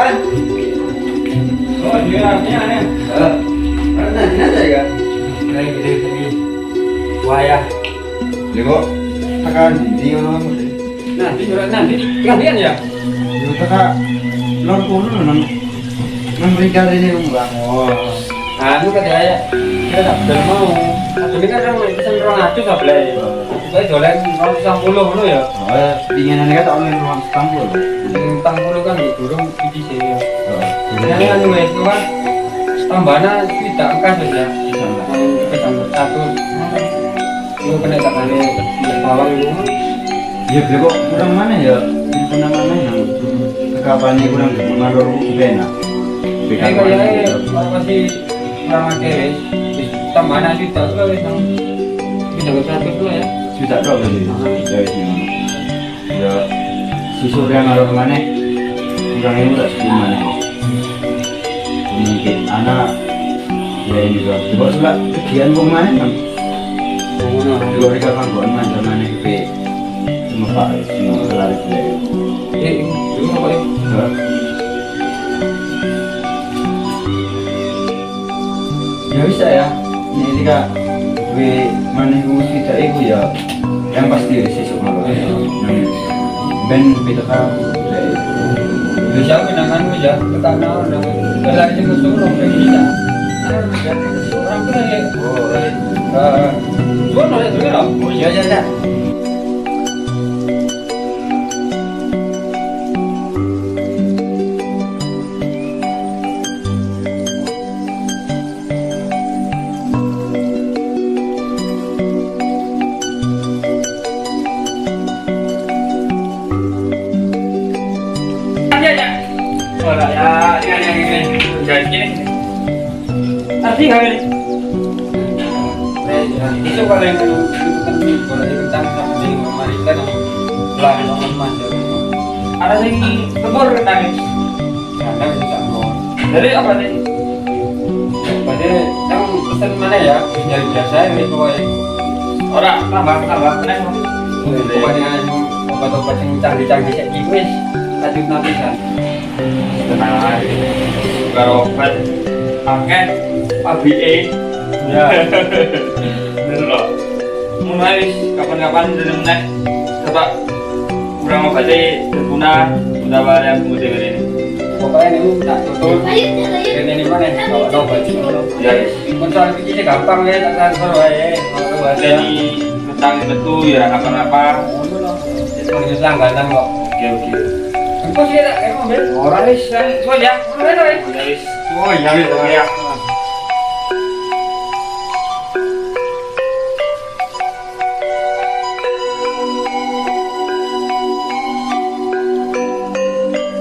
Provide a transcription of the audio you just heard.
kan? Oh, dia aneh. Nanti aja ya. Ini. Wayah. Dia kok tekan di orang Nanti gantian ya. Yo teka lor kono nang mereka ini Bang. Oh. Anu katanya kita tak bener mau. Ini kan orang pesen 200 sablay. Saya dolen 190 ngono ya. Oh, dinginane kan tak oleh ruang tampul. 40 kan durung iki sih. Ini anu wis kan tambahana tidak angkas ya. Satu. Lu kena takane bawang itu. Ya kok kurang mana ya? Kurang mana yang kekapannya kurang mengalur bena. Ini kayaknya masih kurang akeh wis. Tambahana tidak wis nang. Tidak bisa itu ya. Sudah dok tadi. Ya ini. Ya susu yang ngalur mana? Kurang ini udah 10 mana. Mungkin anak ya ini juga. Coba sudah kegiatan kok mana kan? Dua hari kan kok mana ke cuma Pak semua lari Itu apa ya? Ya bisa ya. Ini ketika gue mana gue cerita itu ya yang pasti sesuk malu. Ben kita kan Bisa kenangan ya, ketana orang lagi itu suruh bisa. Orang tuh ya. Gua nolak dulu ya. oh ya. Orang ya, ini. Jadi ini. Arti nggak ini? Itu kalau yang itu kan kalau itu tentang sama di Amerika dong. Lari teman-teman. Ada yang tebur nangis. Karena bisa ngomong. Jadi apa nih? Pada yang pesan mana ya? Nyari biasa ini pokoknya. Orang tambah nih. Pokoknya obat-obat yang canggih-canggih kayak gitu wis. Lanjut nanti kan. Tenang aja. Kalau obat pakai ABE ya. Bener loh. Mulai kapan-kapan bener-bener coba kurang obatnya berguna udah banyak kemudian ini. Pokoknya ini tak tutur. Ini mana? Kalau obat ya. Kontrol ini gampang ya, tak transfer wae. Kalau ada ini tentang itu ya apa-apa. Itu langganan kok. Oke. Engkau sih tak kayak mobil. Orang wis, soalnya, mana wis? Oh iya, ya.